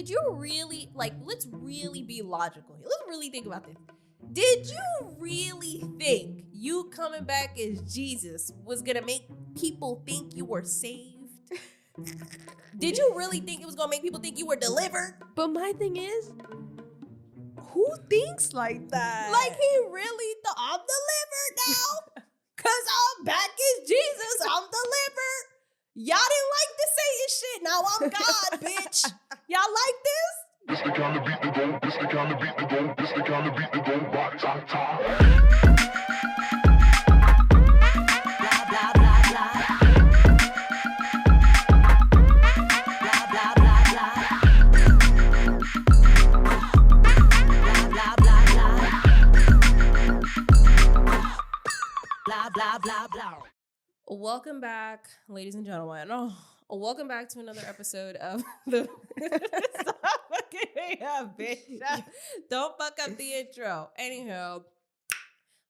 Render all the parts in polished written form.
did you really, like, let's really be logical here. Let's really think about this. Did you really think you coming back as Jesus was going to make people think you were saved? Did you really think it was going to make people think you were delivered? But my thing is, who thinks like that? Like, he really thought, I'm delivered now because I'm back as Jesus. I'm delivered. Y'all didn't like the Satan shit. Now I'm God, bitch. Y'all like this? This the kind of beat to go, this the kind of beat to go, this the kind of beat to go, rock, top, top. Blah, blah, blah, blah. Blah, blah, blah, blah. Blah, blah, blah, blah. Blah, blah, blah, blah. Welcome back, ladies and gentlemen. Welcome back to another episode of the... Stop fucking me up, bitch. Don't fuck up the intro. Anyhow,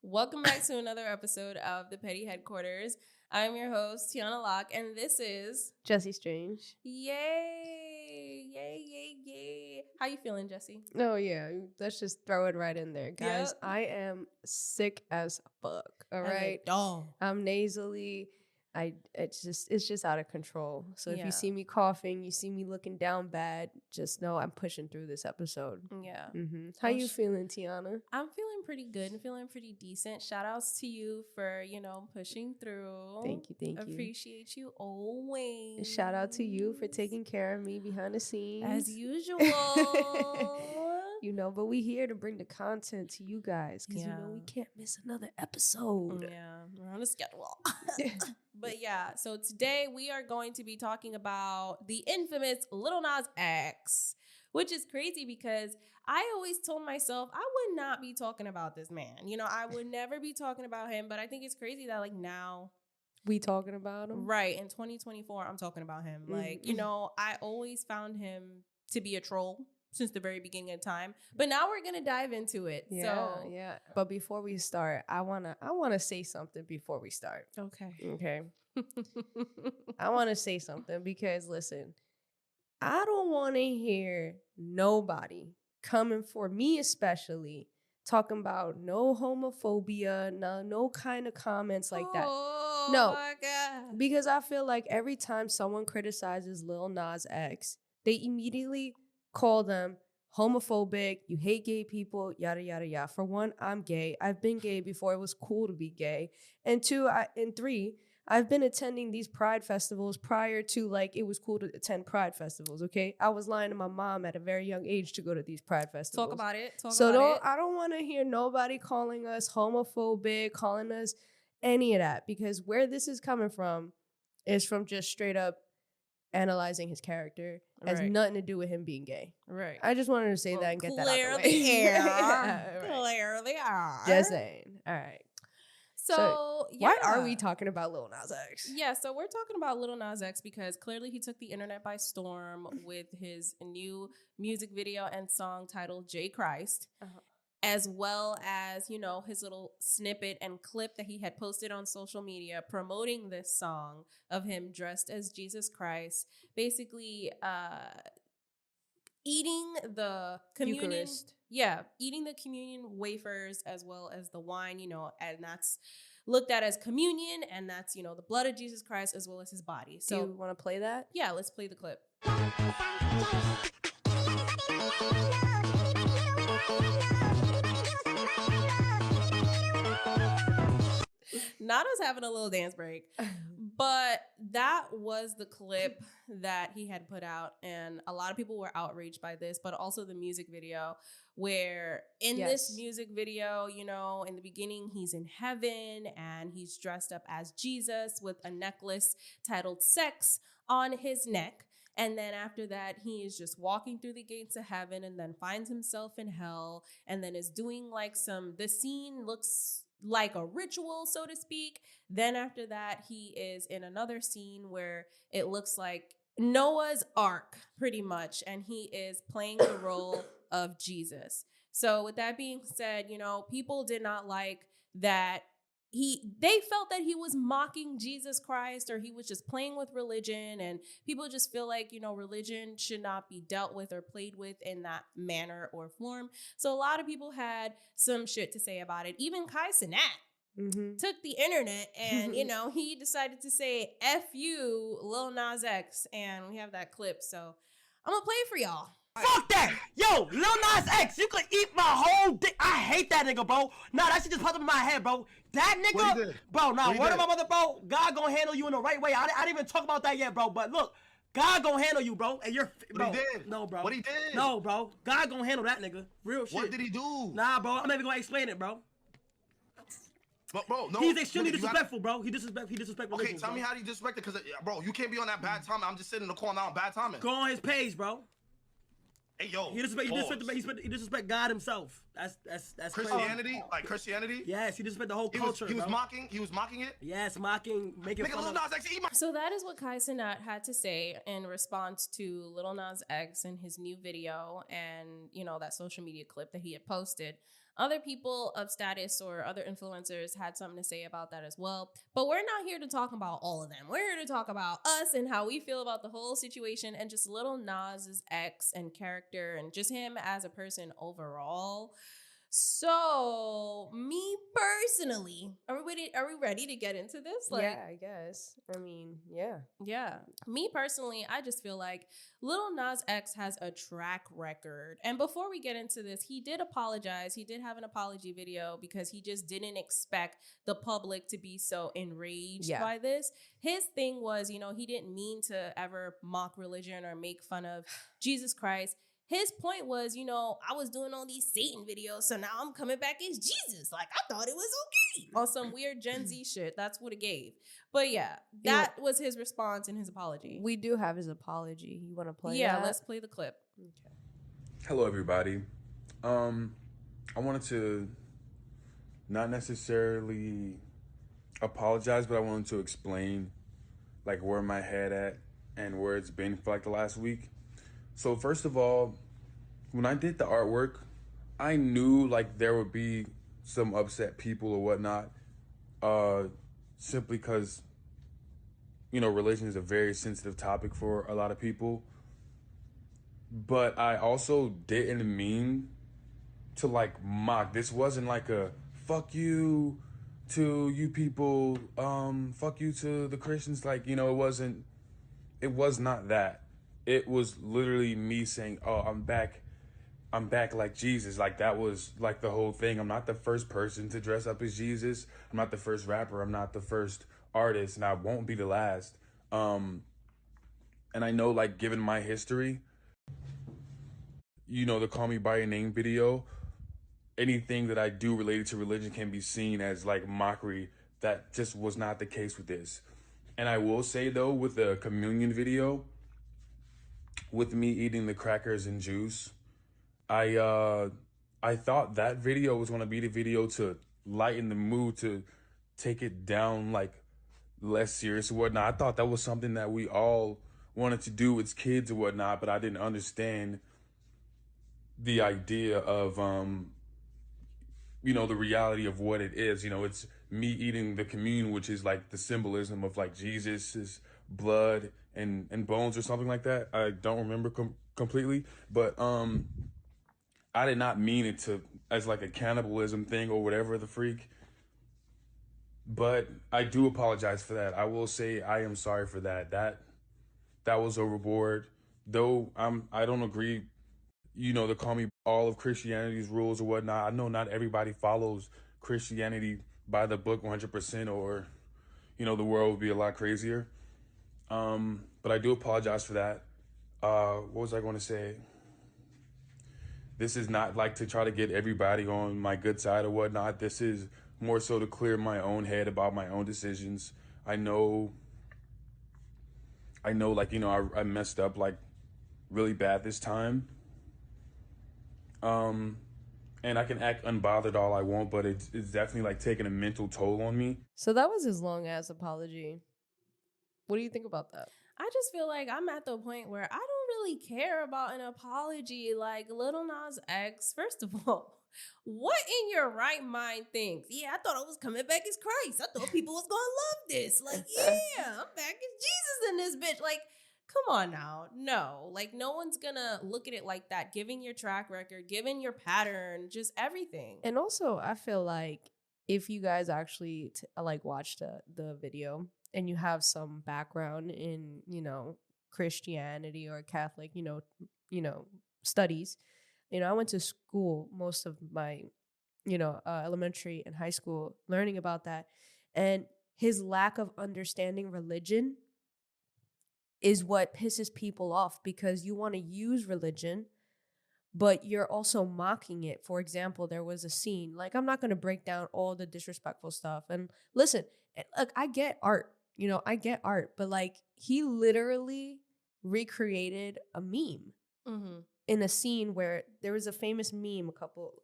welcome back to another episode of the Petty Headquarters. I'm your host, Tiana Locke, and this is... Jesse Strange. Yay! Yay, yay, yay. How you feeling, Jesse? Oh, yeah. Let's just throw it right in there. Guys, Yep. I am sick as fuck, all right? Dog. I'm nasally. It's just out of control. So if Yeah. you see me coughing, you see me looking down bad, just know I'm pushing through this episode. Yeah. How you feeling, Tiana? I'm feeling pretty good and feeling pretty decent. Shout outs to you for, pushing through. Thank you. Appreciate you always. Shout out to you for taking care of me behind the scenes. As usual. But we here to bring the content to you guys because Yeah. we can't miss another episode. Yeah, we're on a schedule. But yeah, so today we are going to be talking about the infamous Lil Nas X, which is crazy because I always told myself I would not be talking about this man. I would never be talking about him, but I think it's crazy that now We talking about him? right in 2024, I'm talking about him. I always found him to be a troll since the very beginning of time, but now we're gonna dive into it. Yeah. But before we start, I wanna say something before we start. Okay. I wanna say something because listen, I don't wanna hear nobody coming for me, especially talking about no homophobia, no kind of comments like that. Oh, No. my God. Because I feel like every time someone criticizes Lil Nas X, they immediately call them homophobic, you hate gay people, yada, yada, yada. For one, I'm gay. I've been gay before it was cool to be gay. And three, I've been attending these pride festivals prior to it was cool to attend pride festivals, okay? I was lying to my mom at a very young age to go to these pride festivals. Talk about it. I don't want to hear nobody calling us homophobic, calling us any of that, because where this is coming from is from just straight up analyzing his character. Has Right. nothing to do with him being gay. Right. I just wanted to say that and get that out of the way. Clearly are. Just saying. All right. So Why are we talking about Lil Nas X? Yeah, so we're talking about Lil Nas X because clearly he took the internet by storm with his new music video and song titled J Christ. As well as, his little snippet and clip that he had posted on social media promoting this song of him dressed as Jesus Christ, basically eating the communion. Eucharist. Yeah, eating the communion wafers as well as the wine, and that's looked at as communion, and that's, the blood of Jesus Christ as well as his body. So, Do you want to play that? yeah, let's play the clip. Nana's having a little dance break. But that was the clip that he had put out. And a lot of people were outraged by this, but also the music video, where in this music video, in the beginning, he's in heaven and he's dressed up as Jesus with a necklace titled Sex on his neck. And then after that, he is just walking through the gates of heaven and then finds himself in hell and then is doing the scene looks like a ritual, so to speak. Then after that, he is in another scene where it looks like Noah's Ark, pretty much, and he is playing the role of Jesus. So with that being said, people did not like that they felt that he was mocking Jesus Christ, or he was just playing with religion, and people just feel like, religion should not be dealt with or played with in that manner or form. So a lot of people had some shit to say about it. Even Kai Cenat took the internet and, he decided to say, F you, Lil Nas X. And we have that clip. So I'm going to play it for y'all. Fuck that! Yo, Lil Nas X, you could eat my whole dick. I hate that nigga, bro. Nah, that shit just popped up in my head, bro. That nigga, bro, word of my mother, bro, God gonna handle you in the right way. I didn't even talk about that yet, bro. But look, God gonna handle you, bro. And you're, bro. What he did? No, bro. What he did? No, bro. God gonna handle that nigga. Real shit. What did he do? Nah, bro. I'm not even gonna explain it, bro. But, bro, no. He's extremely disrespectful, bro. He disrespect religion. Okay, tell me how he disrespect it, because, bro, you can't be on that bad timing. I'm just sitting in the corner on bad timing. Go on his page, bro. Hey, yo. He disrespect God himself. That's Christianity, crazy. like Christianity. Yes, he disrespect the whole culture. He was mocking it. Yes, making fun of. So that is what Kai Cenat had to say in response to Lil Nas X and his new video, and that social media clip that he had posted. Other people of status or other influencers had something to say about that as well. But we're not here to talk about all of them. We're here to talk about us and how we feel about the whole situation, and just Lil Nas X and character, and just him as a person overall. So, me personally, are we ready to get into this? Yeah, I guess. I mean, yeah. Yeah. Me personally, I just feel like Lil Nas X has a track record. And before we get into this, he did apologize. He did have an apology video because he just didn't expect the public to be so enraged by this. His thing was, he didn't mean to ever mock religion or make fun of Jesus Christ. His point was, I was doing all these Satan videos, so now I'm coming back as Jesus. Like, I thought it was okay. On some weird Gen Z shit. That's what it gave. But yeah, that was his response and his apology. We do have his apology. You want to play that? Let's play the clip. Okay. Hello, everybody. I wanted to not necessarily apologize, but I wanted to explain, like, where my head at and where it's been for, like, the last week. So first of all, when I did the artwork, I knew like there would be some upset people or whatnot, simply because, religion is a very sensitive topic for a lot of people. But I also didn't mean to like mock. This wasn't like a fuck you to you people, fuck you to the Christians. Like, it was not that. It was literally me saying, oh, I'm back like Jesus. Like, that was like the whole thing. I'm not the first person to dress up as Jesus. I'm not the first rapper. I'm not the first artist, and I won't be the last. And I know, like, given my history, the Call Me By Your Name video, anything that I do related to religion can be seen as like mockery. That just was not the case with this. And I will say though, with the communion video, with me eating the crackers and juice, I thought that video was gonna be the video to lighten the mood, to take it down like less serious or whatnot. I thought that was something that we all wanted to do as kids or whatnot, but I didn't understand the idea of the reality of what it is. It's me eating the communion, which is like the symbolism of like Jesus's blood and bones or something like that. I don't remember completely, but I did not mean it as like a cannibalism thing or whatever the freak. But I do apologize for that. I will say I am sorry for that. That was overboard. Though I don't agree, to call me all of Christianity's rules or whatnot. I know not everybody follows Christianity by the book 100%, or the world would be a lot crazier. But I do apologize for that. What was I going to say? This is not like to try to get everybody on my good side or whatnot. This is more so to clear my own head about my own decisions. I know like, I messed up like really bad this time. And I can act unbothered all I want, but it's definitely like taking a mental toll on me. So that was his long ass apology. What do you think about that? I just feel like I'm at the point where I don't really care about an apology. Like, Lil Nas X, first of all, what in your right mind thinks? Yeah, I thought I was coming back as Christ. I thought people was gonna love this. Like, yeah, I'm back as Jesus in this bitch. Like, come on now. No, like, no one's gonna look at it like that. Giving your track record, giving your pattern, just everything. And also, I feel like if you guys actually like watch the video and you have some background in, Christianity or Catholic, studies. I went to school most of my, elementary and high school learning about that. And his lack of understanding religion is what pisses people off, because you want to use religion, but you're also mocking it. For example, there was a scene, like, I'm not going to break down all the disrespectful stuff. And listen, look, I get art, but like, he literally recreated a meme in a scene where there was a famous meme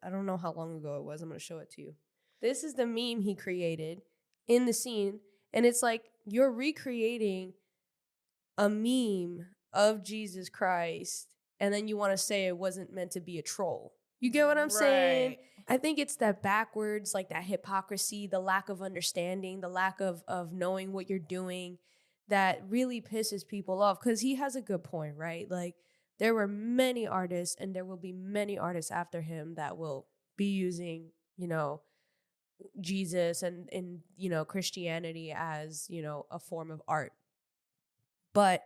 I don't know how long ago it was. I'm going to show it to you. This is the meme he created in the scene. And it's like, you're recreating a meme of Jesus Christ, and then you want to say it wasn't meant to be a troll. You get what I'm saying? I think it's that backwards, like that hypocrisy, the lack of understanding, the lack of knowing what you're doing that really pisses people off, because he has a good point, right? Like, there were many artists, and there will be many artists after him that will be using, Jesus and Christianity as, a form of art. But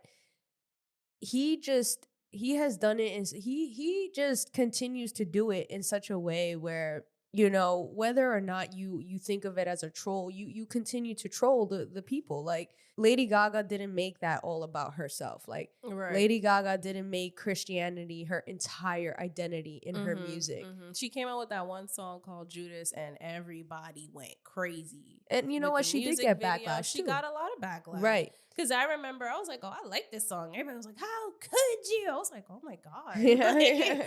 he has done it, and he just continues to do it in such a way where, whether or not you think of it as a troll, you continue to troll the people. Like, Lady Gaga didn't make that all about herself. Like, Lady Gaga didn't make Christianity her entire identity in her music. She came out with that one song called Judas, and everybody went crazy. And you know what? She did get backlash too. She got a lot of backlash. Right. Because I remember, I was like, oh, I like this song. Everybody was like, how could you? I was like, oh my God. Yeah. How could you?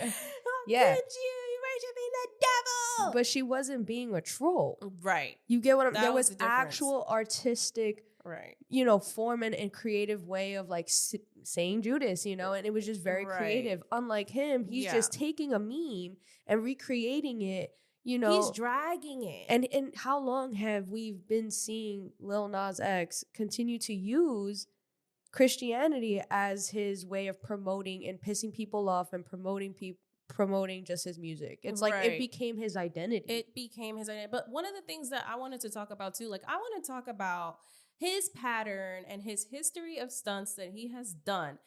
You're worshiping the devil. But she wasn't being a troll. Right. You get what I'm saying? There was was the actual artistic, form and creative way of like saying Judas, and it was just very creative. Unlike him, he's just taking a meme and recreating it. He's dragging it. And how long have we been seeing Lil Nas X continue to use Christianity as his way of promoting and pissing people off and promoting just his music? It's like it became his identity. But one of the things that I wanted to talk about too, like, I want to talk about his pattern and his history of stunts that he has done,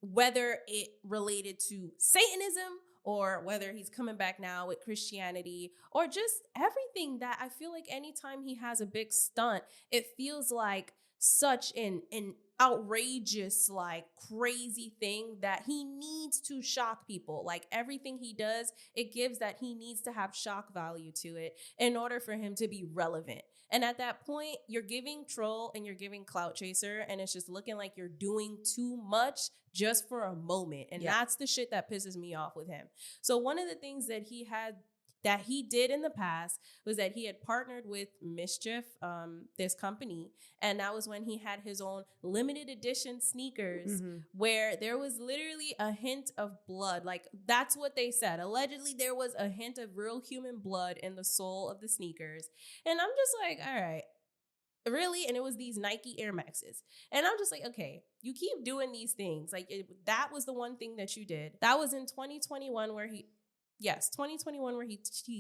whether it related to Satanism or whether he's coming back now with Christianity, or just everything that I feel like anytime he has a big stunt, it feels like such an outrageous, like, crazy thing that he needs to shock people. Like, everything he does, it gives that he needs to have shock value to it in order for him to be relevant. And at that point, you're giving troll and you're giving clout chaser, and it's just looking like you're doing too much just for a moment. And that's the shit that pisses me off with him. So one of the things that he did in the past was that he had partnered with Mischief, this company, and that was when he had his own limited edition sneakers where there was literally a hint of blood. Like, that's what they said. Allegedly, there was a hint of real human blood in the sole of the sneakers. And I'm just like, all right, really? And it was these Nike Air Maxes. And I'm just like, okay, you keep doing these things. Like, that was the one thing that you did. That was in 2021 where he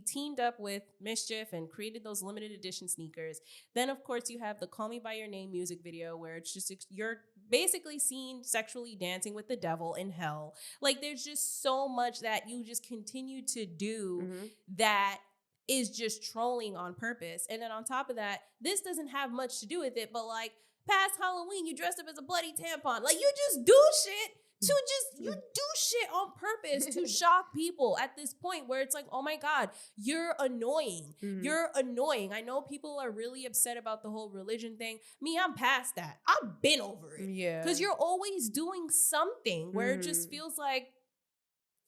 teamed up with Mischief and created those limited edition sneakers. Then, of course, you have the Call Me By Your Name music video where it's just, you're basically seen sexually dancing with the devil in hell. Like, there's just so much that you just continue to do that is just trolling on purpose. And then on top of that, this doesn't have much to do with it, but like, past Halloween, you dressed up as a bloody tampon. Like, you just do shit you do shit on purpose to shock people at this point where it's like, oh my God, you're annoying. You're annoying. I know people are really upset about the whole religion thing. Me, I'm past that. I've been over it. Yeah. Because you're always doing something where it just feels like,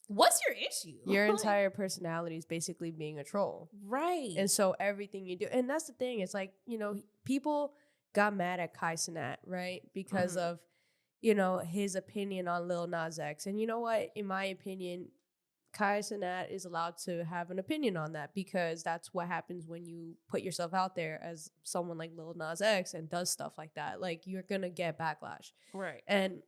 what's your issue? Your entire personality is basically being a troll. Right. And so everything you do, and that's the thing, it's like, people got mad at Kai Cenat, right? Because of you know, his opinion on Lil Nas X. And you know what? In my opinion, Kai Cenat is allowed to have an opinion on that because that's what happens when you put yourself out there as someone like Lil Nas X and does stuff like that. Like, you're going to get backlash. Right. And,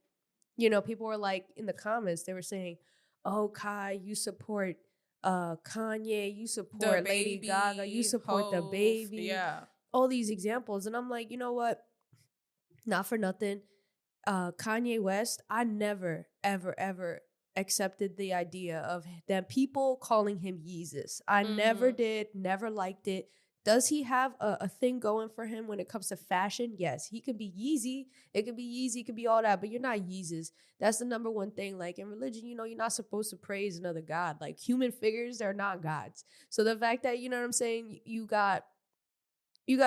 you know, people were like, in the comments, they were saying, oh, Kai, you support Kanye, you support Lady Gaga, you support the baby. Yeah. All these examples. And I'm like, you know what? Not for nothing. Kanye West, I never, ever, ever accepted the idea of them people calling him Yeezus. I never did, never liked it. Does he have a thing going for him when it comes to fashion? Yes, he could be Yeezy. It could be Yeezy, it could be all that, but you're not Yeezus. That's the number one thing. Like, in religion, you know, you're not supposed to praise another god. Like, human figures, they're not gods. So the fact that, you know what I'm saying, you got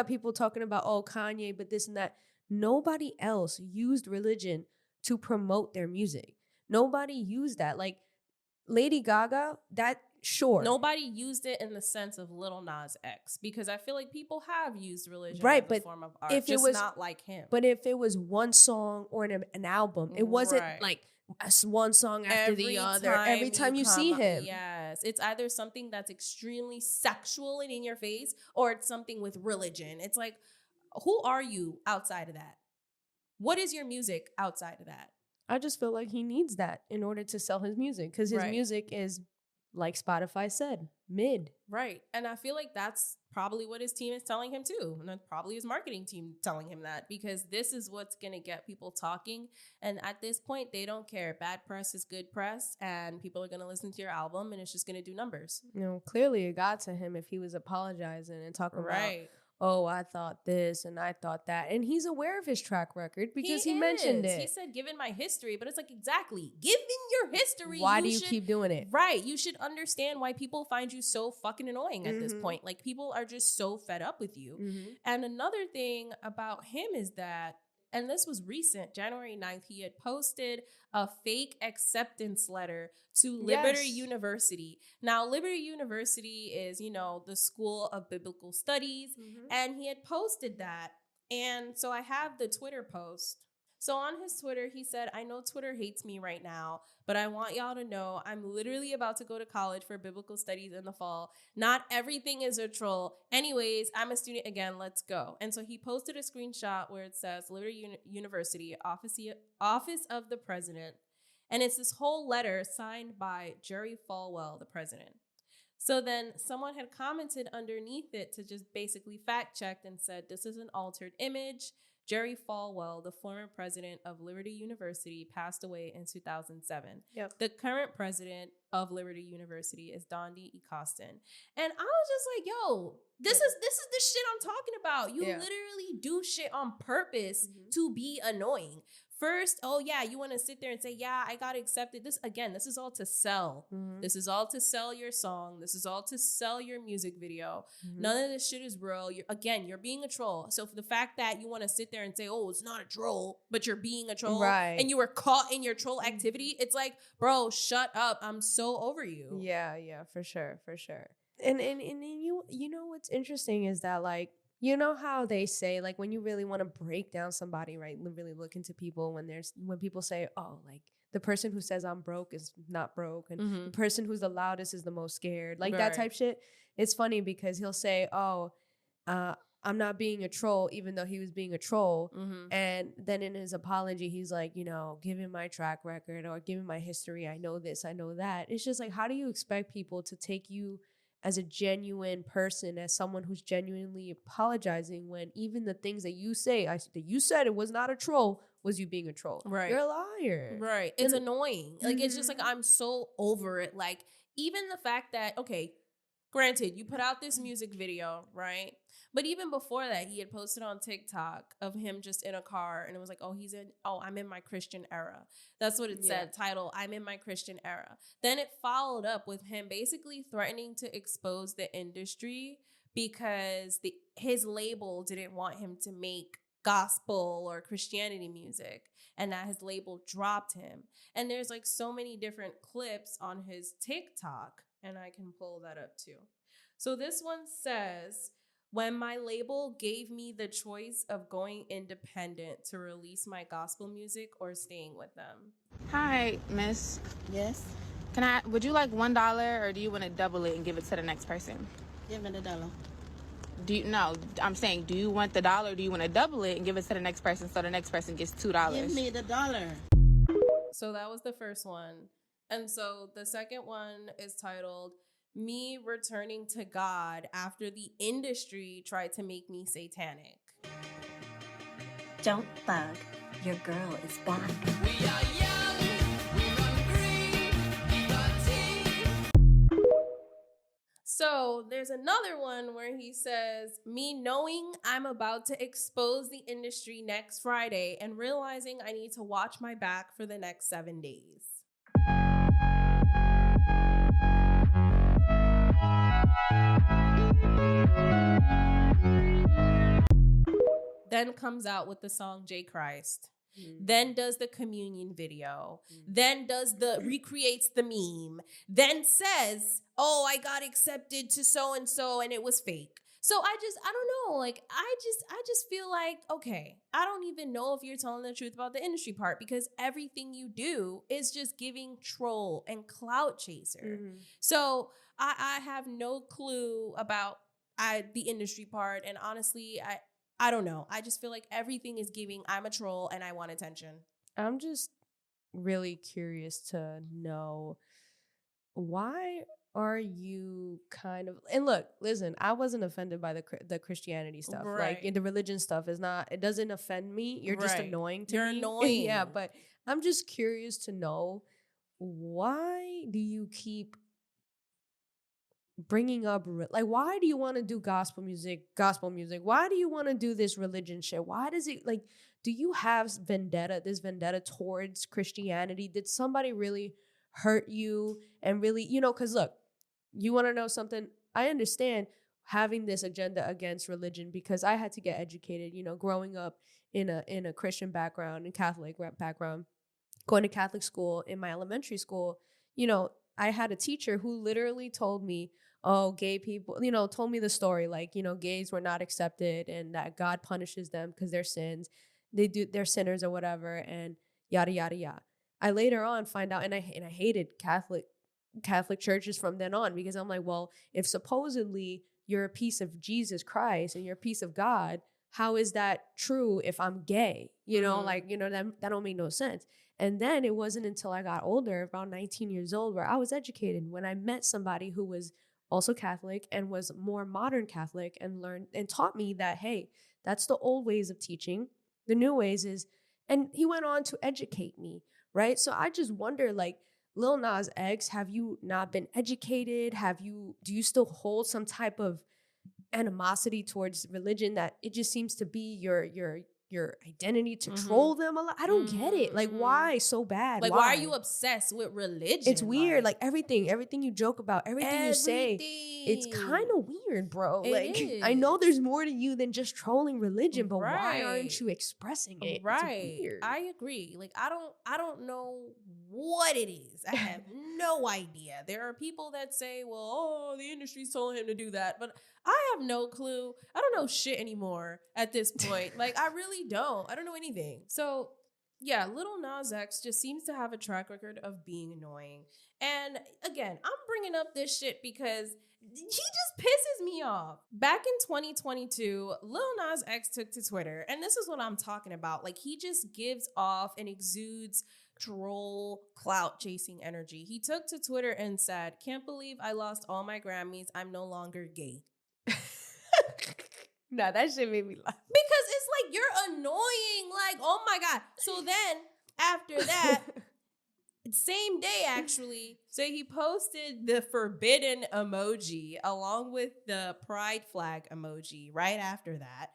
people talking about, oh, Kanye, but this and that. Nobody else used religion to promote their music. Nobody used that. Like, Lady Gaga, that, sure. Nobody used it in the sense of Lil Nas X, because I feel like people have used religion Right, as a but form of art, if it just was not like him. But if it was one song or an album, it wasn't Right. like one song after the other. Every time you see him. Yes. It's either something that's extremely sexual and in your face, or it's something with religion. It's like, who are you outside of that? What is your music outside of that? I just feel like he needs that in order to sell his music, because his Right. music is, like Spotify said, mid. Right. And I feel like that's probably what his team is telling him too. And that's probably his marketing team telling him that, because this is what's going to get people talking. And at this point, they don't care. Bad press is good press, and people are going to listen to your album, and it's just going to do numbers. You know, clearly it got to him if he was apologizing and talking about, oh, I thought this and I thought that. And he's aware of his track record because he mentioned it. He said, given my history, but it's like, exactly. Given your history, why do you keep doing it? Right. You should understand why people find you so fucking annoying at this point. Like, people are just so fed up with you. And another thing about him is that, and this was recent, January 9th, he had posted a fake acceptance letter to Liberty University. Now, Liberty University is, you know, the School of Biblical Studies, and he had posted that. And so I have the Twitter post. So on his Twitter, he said, I know Twitter hates me right now, but I want y'all to know I'm literally about to go to college for biblical studies in the fall. Not everything is a troll. Anyways, I'm a student again. Let's go. And so he posted a screenshot where it says Liberty University, Office of the President. And it's this whole letter signed by Jerry Falwell, the president. So then someone had commented underneath it to just basically fact check and said, this is an altered image. Jerry Falwell, the former president of Liberty University, passed away in 2007. Yep. The current president of Liberty University is Dondi Ecostin. And I was just like, yo, this is the shit I'm talking about. You literally do shit on purpose to be annoying. First, oh yeah, you want to sit there and say, yeah, I got accepted. This is all to sell. This is all to sell your song. This is all to sell your music video. None of this shit is real. You're being a troll. So for the fact that you want to sit there and say, oh, it's not a troll, but you're being a troll, right, and you were caught in your troll activity, it's like, bro, shut up. I'm so over you. Yeah, for sure. And you know what's interesting is that, like, you know how they say, like, when you really want to break down somebody, right, really look into people, when people say, oh, like, the person who says I'm broke is not broke, and the person who's the loudest is the most scared, like that type shit. It's funny because he'll say, oh, I'm not being a troll, even though he was being a troll. And then in his apology, he's like, you know, given my track record or given my history, I know this, I know that. It's just like, how do you expect people to take you as a genuine person, as someone who's genuinely apologizing, when even the things that you say, that you said it was not a troll, was you being a troll? Right. You're a liar. Right. It's annoying. Like, it's just like, I'm so over it. Like, even the fact that, okay, granted, you put out this music video, right? But even before that, he had posted on TikTok of him just in a car, and it was like, I'm in my Christian era. That's what it said, title, I'm in my Christian era. Then it followed up with him basically threatening to expose the industry because his label didn't want him to make gospel or Christianity music, and that his label dropped him. And there's like so many different clips on his TikTok, and I can pull that up too. So this one says, When my label gave me the choice of going independent to release my gospel music or staying with them. Hi, miss. Yes, Would you like $1 or do you want to double it and give it to the next person? give me the dollar. I'm saying, do you want the dollar or do you want to double it and give it to the next person so the next person gets $2? Give me the dollar. So that was the first one. And so the second one is titled Me Returning to God After the Industry Tried to Make Me Satanic. Don't bug. Your girl is back. We are young, we run green, we got tea. So there's another one where he says, me knowing I'm about to expose the industry next Friday and realizing I need to watch my back for the next 7 days. Then comes out with the song J Christ. Then does the communion video. Then recreates the meme. Then says, oh, I got accepted to so-and-so and it was fake. So I don't know. Like, I just feel like, okay, I don't even know if you're telling the truth about the industry part because everything you do is just giving troll and clout chaser. So I have no clue about the industry part. And honestly, I don't know. I just feel like everything is giving I'm a troll and I want attention. I'm just really curious to know, why are you kind of, and look, listen, I wasn't offended by the Christianity stuff. Right. Like the religion stuff is not, it doesn't offend me. You're just Right. annoying to You're me. annoying. Yeah, but I'm just curious to know, why do you keep bringing up, like, why do you want to do gospel music? Why do you want to do this religion shit? Why does it, like, do you have this vendetta towards Christianity? Did somebody really hurt you and really, because look, you want to know something? I understand having this agenda against religion because I had to get educated, growing up in a Christian background and Catholic background, going to Catholic school in my elementary school. I had a teacher who literally told me, oh, gay people, told me the story, like, gays were not accepted and that God punishes them because they're sins. They're sinners or whatever, and yada, yada, yada. I later on find out, and I hated Catholic churches from then on because I'm like, well, if supposedly you're a piece of Jesus Christ and you're a piece of God, how is that true if I'm gay? That don't make no sense. And then it wasn't until I got older, around 19 years old, where I was educated, when I met somebody who was also Catholic and was more modern Catholic and learned and taught me that, hey, that's the old ways of teaching. The new ways is, and he went on to educate me, right? So I just wonder, like, Lil Nas X, have you not been educated? Do you still hold some type of animosity towards religion that it just seems to be your identity to troll them a lot? I don't get it. Like, why so bad? Like, why are you obsessed with religion? It's weird. Like everything you joke about, everything you say, it's kind of weird, bro. It I know is. there's more to you than just trolling religion, but why Right. aren't you expressing it? Right. It's weird. I agree. Like, I don't know what it is. I have no idea. There are people that say, well, the industry's telling him to do that, but I have no clue. I don't know shit anymore at this point. Like, I really don't. I don't know anything. So, yeah, Lil Nas X just seems to have a track record of being annoying. And again, I'm bringing up this shit because he just pisses me off. Back in 2022, Lil Nas X took to Twitter, and this is what I'm talking about. Like, he just gives off and exudes troll clout chasing energy. He took to Twitter and said, "Can't believe I lost all my Grammys. I'm no longer gay." Nah, that shit made me laugh. Because it's like, you're annoying. Like, oh my God. So then after that, same day actually, so he posted the forbidden emoji along with the pride flag emoji right after that.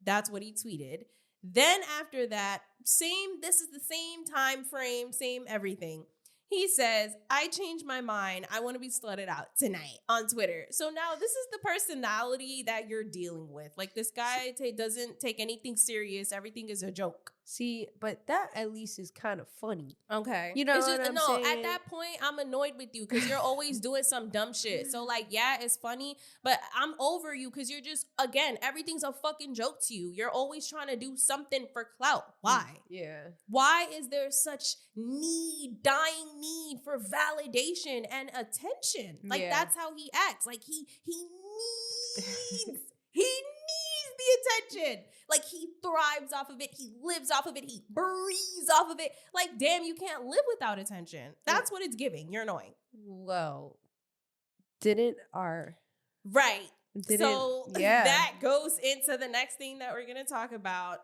That's what he tweeted. Then after that, this is the same time frame, same everything. He says, I changed my mind. I want to be slutted out tonight on Twitter. So now this is the personality that you're dealing with. Like, this guy doesn't take anything serious. Everything is a joke. See, but that at least is kind of funny. Okay. You know It's what I'm saying? At that point, I'm annoyed with you because you're always doing some dumb shit. So, like, yeah, it's funny, but I'm over you because you're just, again, everything's a fucking joke to you. You're always trying to do something for clout. Why? Yeah. Why is there such dying need for validation and attention? Like, Yeah. that's how he acts. Like, he needs, he needs the attention. Like, he thrives off of it. He lives off of it. He breathes off of it. Like, damn, you can't live without attention. That's what it's giving. You're annoying. Well, didn't our Right. didn't So yeah. that goes into the next thing that we're going to talk about.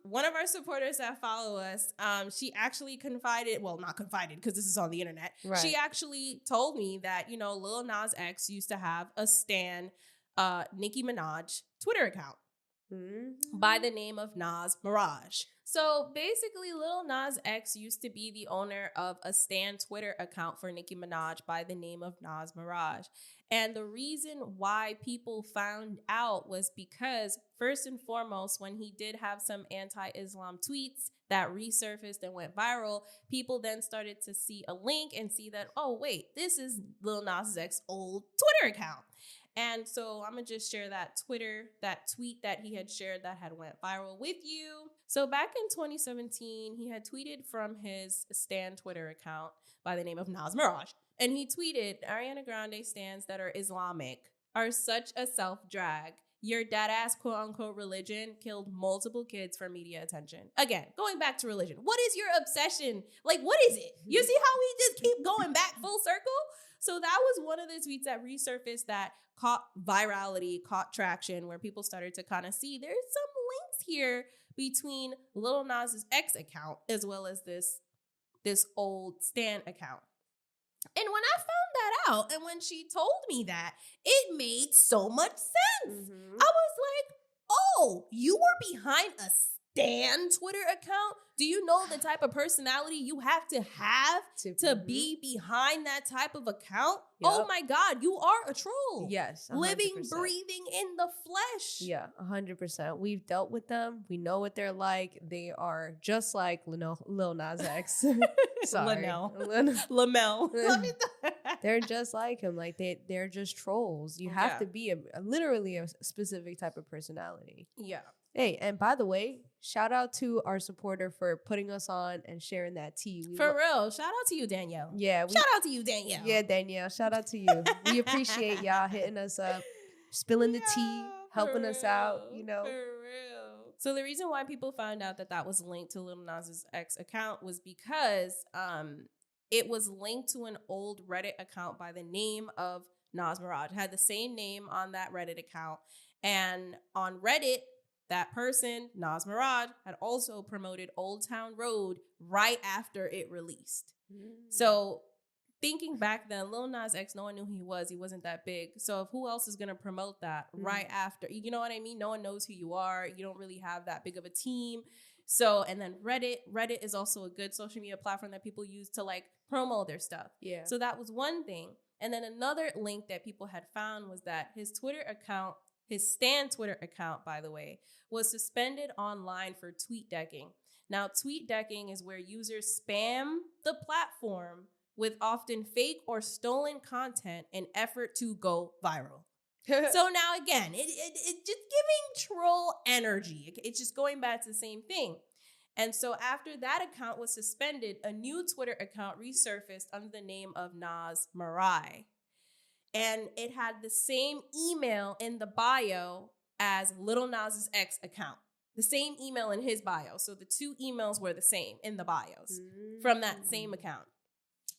One of our supporters that follow us, she actually confided, well, not confided because this is on the internet. Right. She actually told me that, you know, Lil Nas X used to have a stan Nicki Minaj Twitter account by the name of Nas Mirage. So basically, Lil Nas X used to be the owner of a stan Twitter account for Nicki Minaj by the name of Nas Mirage. And the reason why people found out was because, first and foremost, when he did have some anti-Islam tweets that resurfaced and went viral, people then started to see a link and see that, oh, wait, this is Lil Nas X's old Twitter account. And so I'm going to just share that tweet that he had shared that had went viral with you. So back in 2017, he had tweeted from his stan Twitter account by the name of Nas Mirage. And he tweeted, Ariana Grande stans that are Islamic are such a self-drag. Your dad-ass quote-unquote religion killed multiple kids for media attention. Again, going back to religion. What is your obsession? Like, what is it? You see how we just keep going back full circle? So that was one of the tweets that resurfaced that caught virality, caught traction, where people started to kind of see there's some links here between Lil Nas X account as well as this old stan account. And when I found that out, and when she told me that, it made so much sense. I was like, oh, you were behind a stan Twitter account? Do you know the type of personality you have to be behind that type of account? Yep. Oh my God, you are a troll. Yes, 100%. Living, breathing in the flesh. Yeah, 100%. We've dealt with them. We know what they're like. They are just like Lil Nas X. Sorry. Lamel. They're just like him. Like they're just trolls. You have to be literally a specific type of personality. Yeah. Hey, and by the way, shout out to our supporter for putting us on and sharing that tea. For real. Shout out to you, Danielle. Yeah. Shout out to you, Danielle. Yeah, Danielle. Shout out to you. We appreciate y'all hitting us up, spilling the tea, helping us out, you know. For real. So the reason why people found out that that was linked to Lil Nas X account was because it was linked to an old Reddit account by the name of Nas Mirage. It had the same name on that Reddit account. And on Reddit, that person, Nas Mirage, had also promoted Old Town Road right after it released. So thinking back then, Lil Nas X, no one knew who he was. He wasn't that big. So if who else is going to promote that right after? You know what I mean? No one knows who you are. You don't really have that big of a team. So, and then Reddit is also a good social media platform that people use to like promo their stuff. Yeah. So that was one thing. And then another link that people had found was that his Twitter account, his stan Twitter account, by the way, was suspended online for tweet decking. Now, tweet decking is where users spam the platform with often fake or stolen content in effort to go viral. So now again, it just giving troll energy. It's just going back to the same thing. And so after that account was suspended, a new Twitter account resurfaced under the name of Nas Mirai. And it had the same email in the bio as Lil Nas X account. The same email in his bio. So the two emails were the same in the bios from that same account.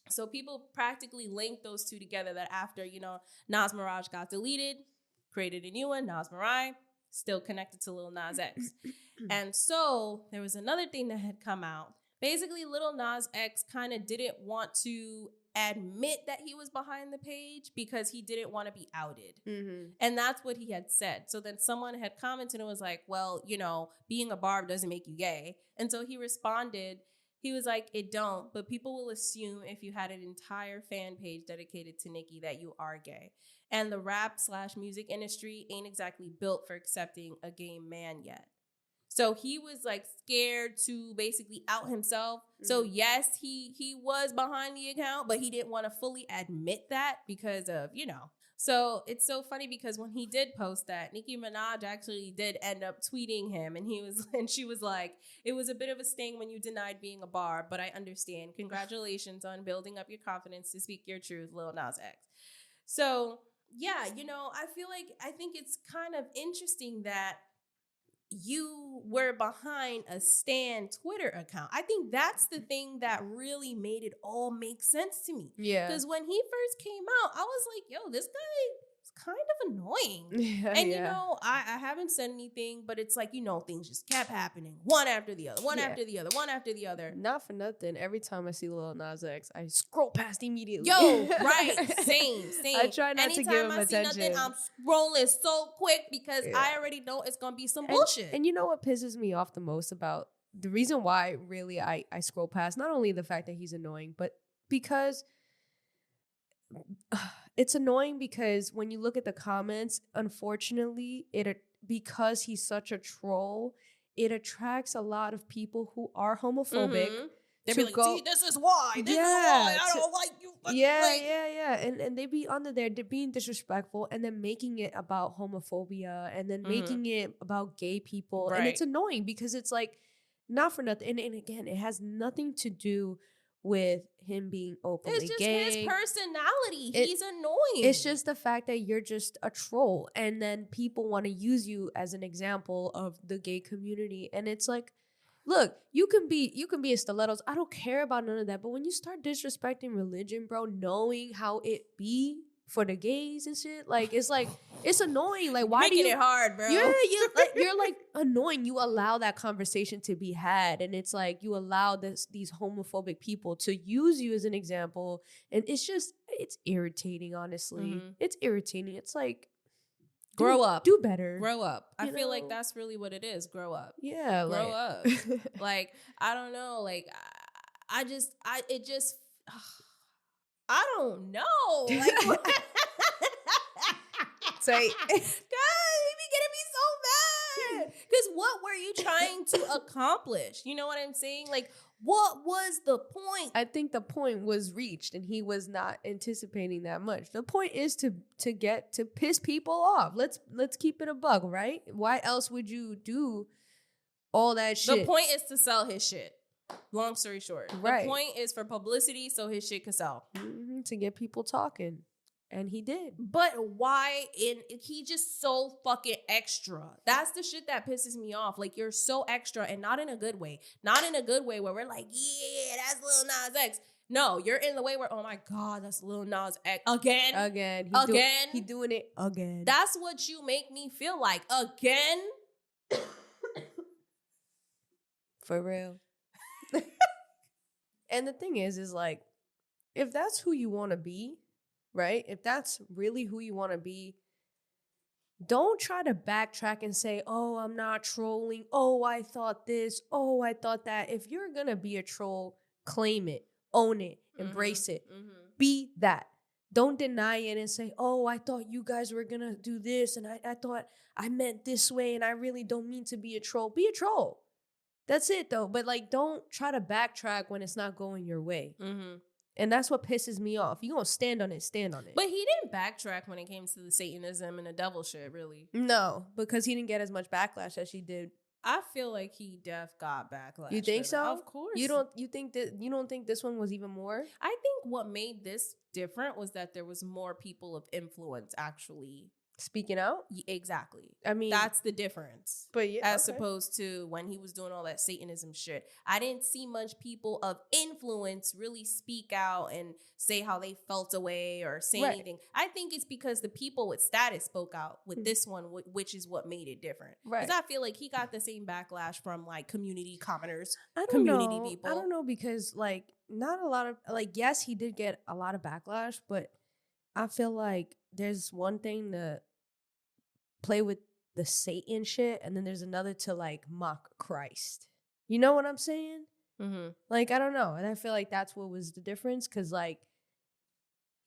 So people practically linked those two together, that after, you know, Nas Mirage got deleted, created a new one, Nas Mirai, still connected to Lil Nas X. And so there was another thing that had come out. Basically, Lil Nas X kind of didn't want to admit that he was behind the page because he didn't want to be outed. And that's what he had said. So then someone had commented and was like, well, you know, being a barb doesn't make you gay. And so he responded, he was like, it don't, but people will assume if you had an entire fan page dedicated to Nicki that you are gay. And the rap/music industry ain't exactly built for accepting a gay man yet. So he was like scared to basically out himself. So yes, he was behind the account, but he didn't want to fully admit that because of, So it's so funny because when he did post that, Nicki Minaj actually did end up tweeting him, and she was like, "It was a bit of a sting when you denied being a bar, but I understand. Congratulations on building up your confidence to speak your truth, Lil Nas X." So yeah, I think it's kind of interesting that you were behind a Stan Twitter account. I think that's the thing that really made it all make sense to me. Yeah. Because when he first came out, I was like, yo, this guy is kind of annoying. Yeah, And, yeah. I haven't said anything, but it's like, things just kept happening. One after the other, one Yeah. after the other, one after the other. Not for nothing. Every time I see Lil Nas X, I scroll past immediately. Yo, right. Same. I try not to give him Anytime I see attention. nothing, I'm scrolling so quick because I already know it's going to be some bullshit. And you know what pisses me off the most about the reason why really I scroll past, not only the fact that he's annoying, but because it's annoying because when you look at the comments, unfortunately, because he's such a troll, it attracts a lot of people who are homophobic. They'd be like, see, this is why. This is why I don't like you. Yeah. And they be under there, they're being disrespectful and then making it about homophobia and then making it about gay people. Right. And it's annoying because it's like, not for nothing. And again, it has nothing to do with him being openly It's just gay. his personality. He's annoying. It's just the fact that you're just a troll. And then people want to use you as an example of the gay community. And it's like, look, you can be a stilettos. I don't care about none of that. But when you start disrespecting religion, bro, knowing how it be for the gays and shit, it's annoying. Like, why making do you it hard, bro? Yeah, you're like annoying. You allow that conversation to be had, and it's like you allow these homophobic people to use you as an example, and it's irritating. Honestly, it's irritating. It's like, grow up, do better, grow up. I feel know? like that's really what it is. Grow up. Yeah, grow up. Like, I don't know. Like, I don't know. Like, say, God, he be getting me so mad. Because what were you trying to accomplish? You know what I'm saying? Like, what was the point? I think the point was reached, and he was not anticipating that much. The point is to piss people off. Let's keep it a buck, right? Why else would you do all that shit? The point is to sell his shit. Long story short, right. The point is for publicity, so his shit could sell. To get people talking. And he did. But why? He just so fucking extra. That's the shit that pisses me off. Like, you're so extra, and not in a good way. Not in a good way where we're like, yeah, that's Lil Nas X. No, you're in the way where, oh my God, that's Lil Nas X. Again. He doing it again. That's what you make me feel like. Again. For real. And the thing is like, if that's who you want to be, right? If that's really who you want to be, don't try to backtrack and say, oh, I'm not trolling. Oh, I thought this. Oh, I thought that. If you're going to be a troll, claim it, own it, embrace it. Be that. Don't deny it and say, oh, I thought you guys were going to do this. And I thought I meant this way. And I really don't mean to be a troll. Be a troll. That's it, though. But like, don't try to backtrack when it's not going your way. And that's what pisses me off. You gonna stand on it, stand on it. But he didn't backtrack when it came to the Satanism and the devil shit, really. No, because he didn't get as much backlash as she did. I feel like he got backlash. You think so? Of course. You don't think this one was even more? I think what made this different was that there was more people of influence actually speaking out. Exactly. I mean, that's the difference. But yeah, as opposed to when he was doing all that Satanism shit, I didn't see much people of influence really speak out and say how they felt away or say anything. I think it's because the people with status spoke out with this one, which is what made it different. Because I feel like he got the same backlash from like community commenters, community people. I don't know, because like not a lot of like, yes, he did get a lot of backlash, but I feel like there's one thing to play with the Satan shit, and then there's another to like mock Christ. You know what I'm saying? Like, I don't know. And I feel like that's what was the difference, because like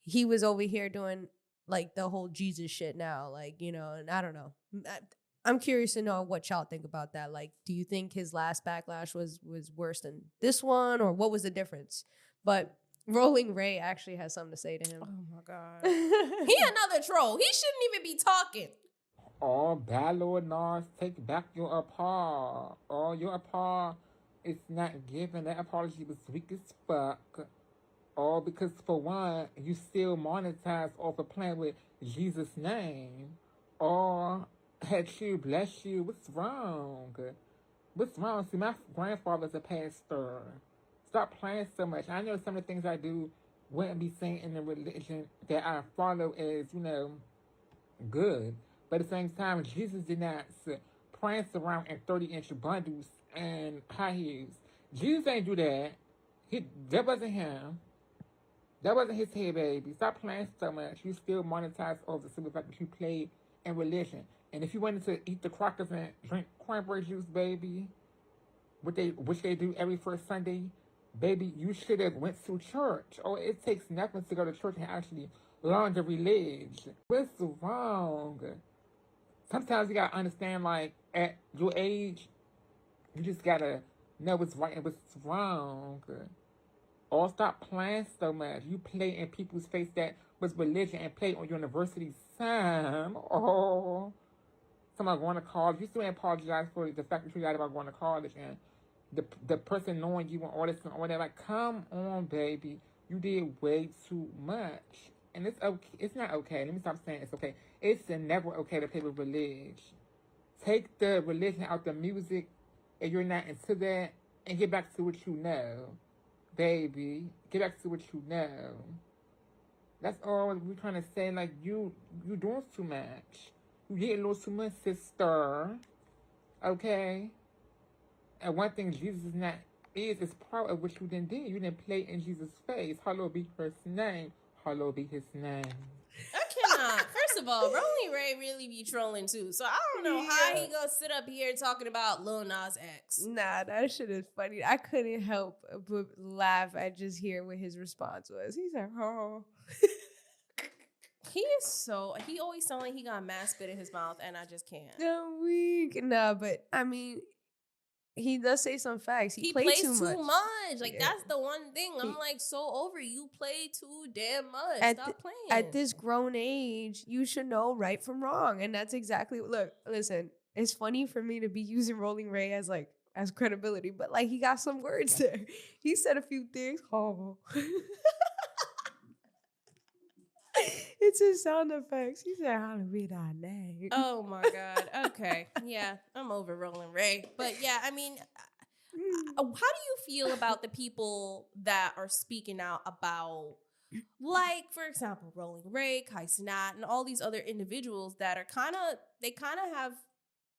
he was over here doing like the whole Jesus shit now, like, you know, and I don't know. I'm curious to know what y'all think about that. Like, do you think his last backlash was worse than this one, or what was the difference? But Rolling Ray actually has something to say to him. Oh my God. He another troll. He shouldn't even be talking. Oh, bad Lil Nas, take back your apart. Oh, your apart is not given. That apology was weak as fuck. Oh, because for one, you still monetize off of playing with Jesus' name. Oh, had you, bless you. What's wrong? What's wrong? See, my grandfather's a pastor. Stop playing so much. I know some of the things I do wouldn't be seen in the religion that I follow as, good. But at the same time, Jesus did not prance around in 30-inch bundles and high heels. Jesus ain't do that. That wasn't him. That wasn't his head, baby. Stop playing so much. You still monetize over the simple fact that you played in religion. And if you wanted to eat the crackers and drink cranberry juice, baby, which they do every first Sunday, baby, you should have went to church. Oh, it takes nothing to go to church and actually learn the religion. What's wrong? Sometimes you gotta understand, like, at your age, you just gotta know what's right and what's wrong. Or stop playing so much. You play in people's face that was religion and play on university time. Oh, somebody going to college. You still ain't apologize for the fact that you lied about going to college and the person knowing you and all this and all that. Like, come on, baby. You did way too much. And it's okay. It's not okay. Let me stop saying it's okay. It's never okay to play with religion. Take the religion out the music if you're not into that and get back to what you know. Baby, get back to what you know. That's all we're trying to say. Like, you doing too much. You getting a little too much, sister. Okay? And one thing Jesus is part of what you didn't do. You didn't play in Jesus' face. Hallowed be his name. Hallowed be his name. I cannot. First of all, Rolling Ray really be trolling too. So I don't know how he gonna sit up here talking about Lil Nas X. Nah, that shit is funny. I couldn't help but laugh at just hearing what his response was. He's like, oh. He always sound like he got mad spit in his mouth, and I just can't. I'm weak. Nah, but I mean, he does say some facts. He plays too much. Like, that's the one thing. I'm like, so over. You play too damn much. Stop playing. At this grown age, you should know right from wrong. And that's exactly, look, listen, it's funny for me to be using Rolling Ray as credibility, but like, he got some words there. He said a few things. Oh. It's his sound effects. He said, how to read our name. Oh my God. Okay. Yeah, I'm over Rolling Ray. But yeah, I mean, how do you feel about the people that are speaking out about, like, for example, Rolling Ray, Kai Cenat, and all these other individuals that are kind of have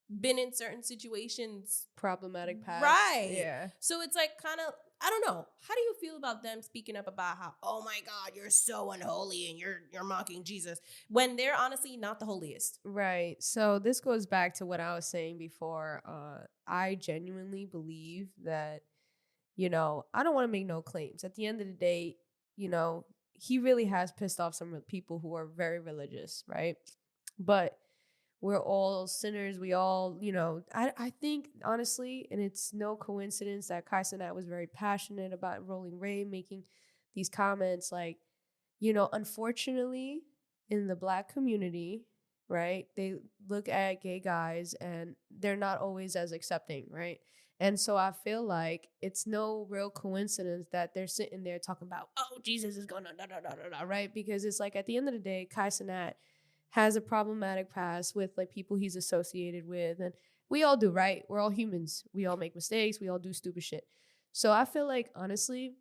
been in certain situations. Problematic past. Right. Yeah. So it's like kind of, I don't know. How do you feel about them speaking up about how, oh my God, you're so unholy and you're mocking Jesus, when they're honestly not the holiest? Right. So this goes back to what I was saying before. I genuinely believe that, I don't want to make no claims. At the end of the day, he really has pissed off some people who are very religious, right? But we're all sinners. We all, I think, honestly, and it's no coincidence that Kai Cenat was very passionate about Rolling Ray making these comments. Like, unfortunately, in the Black community, right, they look at gay guys and they're not always as accepting, right? And so I feel like it's no real coincidence that they're sitting there talking about, oh, Jesus is going to right? Because it's like, at the end of the day, Kai Cenat has a problematic past with like people he's associated with, and we all do, right? We're all humans. We all make mistakes. We all do stupid shit. So I feel like, honestly,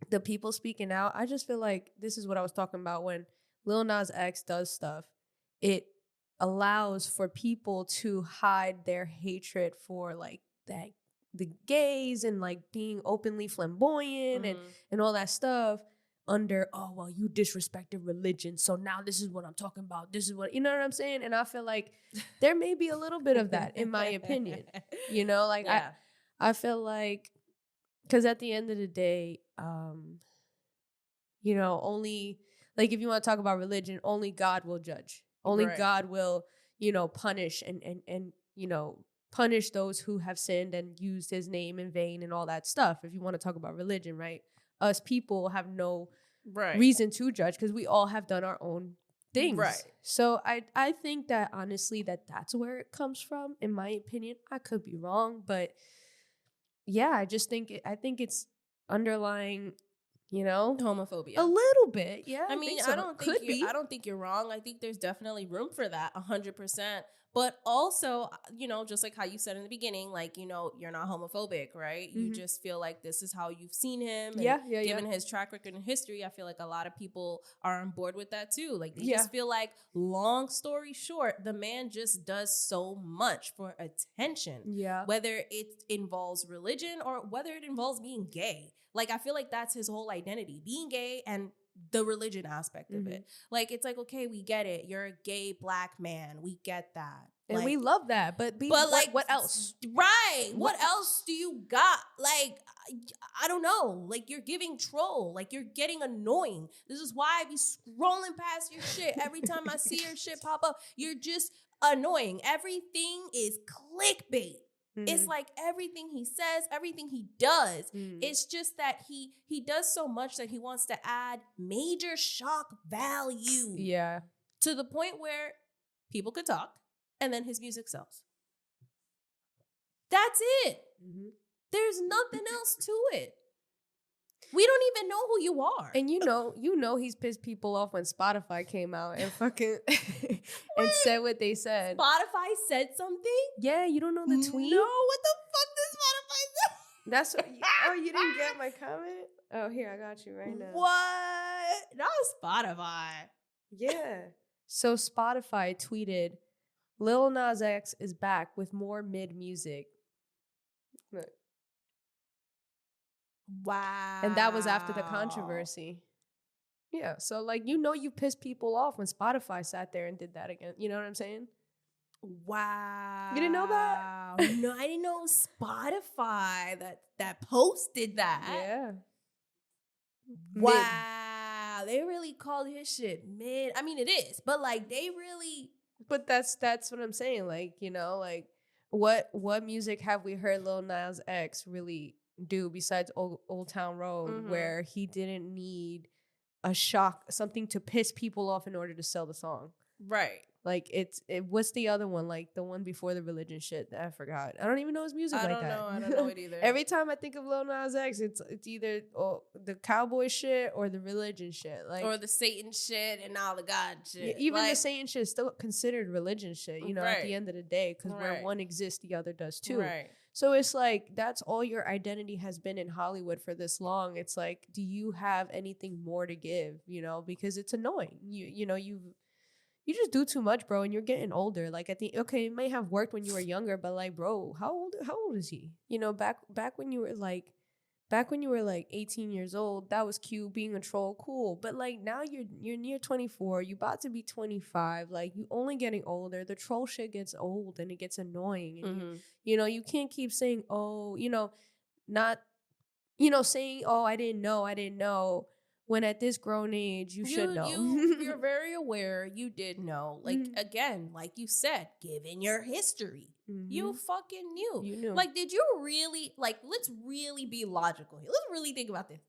the people speaking out, I just feel like this is what I was talking about when Lil Nas X does stuff. It allows for people to hide their hatred for like the gays and like being openly flamboyant and all that stuff under, oh, well, you disrespected religion, so now this is what I'm talking about. This is what, you know what I'm saying? And I feel like there may be a little bit of that, in my opinion. I feel like, because at the end of the day, only, like, if you want to talk about religion, only God will judge. Only God will, punish and punish those who have sinned and used his name in vain and all that stuff. If you want to talk about religion, right? Us people have no reason to judge because we all have done our own things. Right. So I think that honestly that's where it comes from, in my opinion. I could be wrong, but yeah, I think it's underlying, homophobia. a little bit. Yeah. I mean, think so. I don't Could think be. I don't think you're wrong. I think there's definitely room for that, 100%. But also, just like how you said in the beginning, like, you're not homophobic, right? You just feel like this is how you've seen him. And given his track record and history, I feel like a lot of people are on board with that too. Like, they just feel like, long story short, the man just does so much for attention. Yeah. Whether it involves religion or whether it involves being gay. Like, I feel like that's his whole identity, being gay and the religion aspect of it. Like, it's like, okay, we get it. You're a gay Black man. We get that. And like, we love that. But what else? Right. What else do you got? Like, I don't know. Like, you're giving troll. Like, you're getting annoying. This is why I be scrolling past your shit every time I see your shit pop up. You're just annoying. Everything is clickbait. It's like everything he says, everything he does. It's just that he does so much that he wants to add major shock value. Yeah. To the point where people could talk and then his music sells. That's it. There's nothing else to it. We don't even know who you are. And he's pissed people off when Spotify came out and fucking and said what they said. Spotify said something? Yeah, you don't know the tweet? No, what the fuck did Spotify say? That's what you didn't get my comment? Oh, here, I got you right now. What? That was Spotify. Yeah. So Spotify tweeted, Lil Nas X is back with more mid music. Look. Wow. And that was after the controversy. Yeah. So like, you pissed people off when Spotify sat there and did that again. You know what I'm saying? Wow. You didn't know that? No, I didn't know it was Spotify that posted that. Yeah. Wow. They really called his shit mid. I mean, it is, but like they really. But that's what I'm saying. Like, like what music have we heard Lil Nas X really do besides Old Town Road, where he didn't need a shock, something to piss people off in order to sell the song? Right. Like what's the other one? Like the one before the religion shit that I forgot. I don't even know his music I like don't that. know. I don't know it either. Every time I think of Lil Nas X, it's either the cowboy shit or the religion shit, like or the Satan shit and all the God shit. Even the Satan shit is still considered religion shit. At the end of the day, because where one exists, the other does too. Right. So it's like that's all your identity has been in Hollywood for this long. It's like, do you have anything more to give? Because it's annoying. You just do too much, bro, and you're getting older. Like it may have worked when you were younger, but like, bro, how old is he? Back when you were like 18 years old, that was cute, being a troll, cool. But like now you're near 24, you about to be 25, like you only getting older. The troll shit gets old and it gets annoying. And you can't keep saying, oh, not saying, oh, I didn't know. When at this grown age, you should know. You're very aware. You did know. Like, again, like you said, given your history, you fucking knew. You knew. Like, did you really, let's really be logical here. Let's really think about this.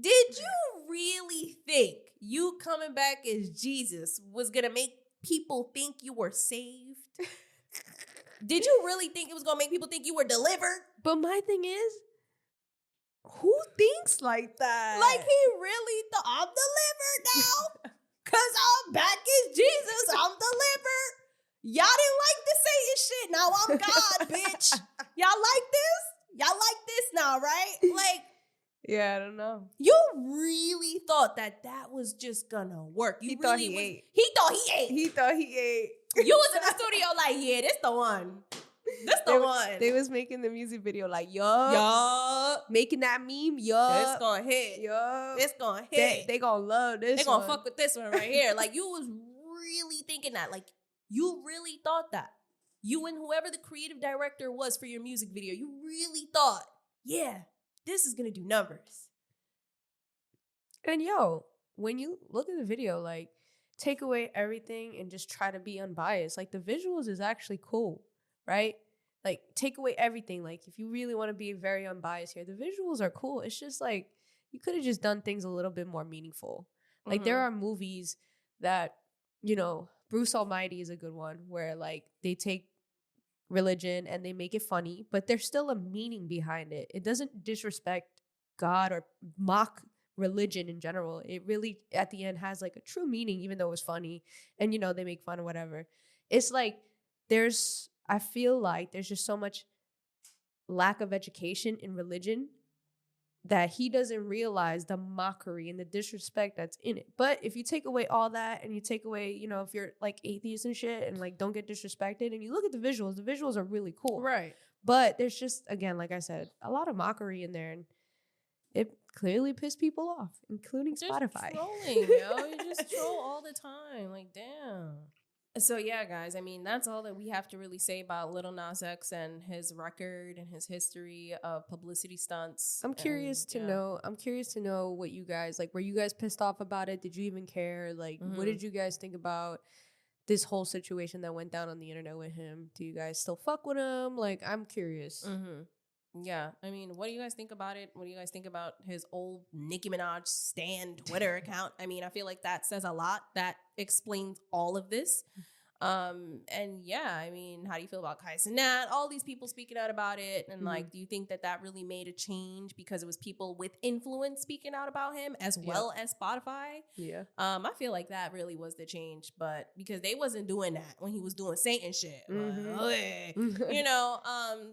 Did you really think you coming back as Jesus was going to make people think you were saved? Did you really think it was going to make people think you were delivered? But my thing is, who thinks like that? Like he really thought, I'm delivered now. Cause I'm back as Jesus. I'm delivered. Y'all didn't like the Satan shit. Now I'm God, bitch. Y'all like this? Y'all like this now, right? Like, yeah, I don't know. You really thought that was just gonna work. He thought he ate. He thought he ate. He thought he ate. You was in the studio like, yeah, this the one. This the one. They was making the music video like, yup. Making that meme, yup. It's gonna hit. Yup. It's gonna hit. They gonna love this. They gonna fuck with this one right here. Like, you was really thinking that. Like, you really thought that. You and whoever the creative director was for your music video, you really thought, yeah, this is gonna do numbers. And when you look at the video, like, take away everything and just try to be unbiased. Like the visuals is actually cool, right? Like take away everything. Like if you really want to be very unbiased here, the visuals are cool. It's just like you could have just done things a little bit more meaningful. Like there are movies that, you know, Bruce Almighty is a good one where like they take religion and they make it funny, but there's still a meaning behind it. It doesn't disrespect God or mock religion in general. It really at the end has like a true meaning, even though it was funny and, you know, they make fun or whatever. It's like I feel like there's just so much lack of education in religion that he doesn't realize the mockery and the disrespect that's in it. But if you take away all that and you take away, you know, if you're like atheist and shit and like don't get disrespected and you look at the visuals are really cool. Right. But there's just, again, like I said, a lot of mockery in there and it clearly pissed people off, including Just Spotify. trolling, yo. You just troll all the time. Like, damn. So yeah, guys, I mean, that's all that we have to really say about Lil Nas X and his record and his history of publicity stunts. I'm curious to know what you guys, like, were you guys pissed off about it? Did you even care? Like, what did you guys think about this whole situation that went down on the internet with him? Do you guys still fuck with him? Like, I'm curious. Yeah, I mean, what do you guys think about it? What do you guys think about his old Nicki Minaj Stan Twitter account? I mean, I feel like that says a lot. That explains all of this. And yeah, I mean, how do you feel about Kai Cenat? All these people speaking out about it. And like, do you think that really made a change because it was people with influence speaking out about him as well as Spotify? Yeah. I feel like that really was the change, but because they wasn't doing that when he was doing Satan shit. You know,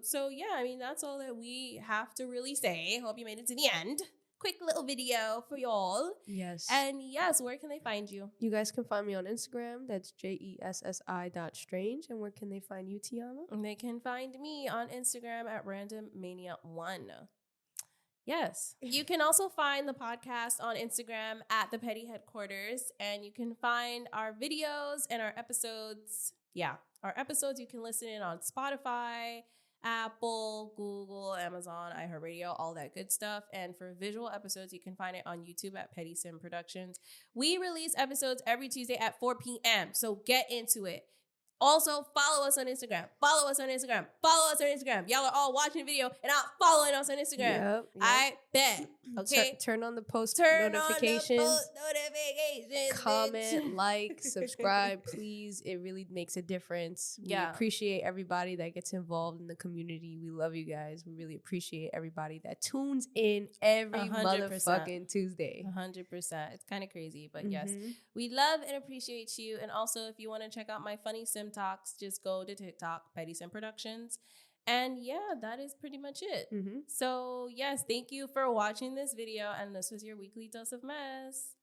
so yeah, I mean, that's all that we have to really say. Hope you made it to the end. Quick little video for y'all. Yes. And yes, where can they find you? You guys can find me on Instagram. That's JESSI.strange. And where can they find you, Tiana? And they can find me on Instagram at randommania1. Yes. You can also find the podcast on Instagram at the Petty Headquarters. And you can find our videos and our episodes. Yeah, our episodes you can listen in on Spotify, Apple, Google, Amazon, iHeartRadio, all that good stuff. And for visual episodes, you can find it on YouTube at Petty Sim Productions. We release episodes every Tuesday at 4 p.m. So get into it. Also, follow us on Instagram. Follow us on Instagram. Follow us on Instagram. Y'all are all watching the video and not following us on Instagram. Yep. I bet. Okay. Turn on the post notifications. notifications. Comment, like, subscribe, please. It really makes a difference. We appreciate everybody that gets involved in the community. We love you guys. We really appreciate everybody that tunes in every 100%. motherfucking Tuesday. 100%. It's kind of crazy, but yes, we love and appreciate you. And also, if you want to check out my funny sim talks, just go to TikTok, Petty Sim Productions. And yeah, that is pretty much it. So yes, thank you for watching this video. And this was your weekly dose of mess.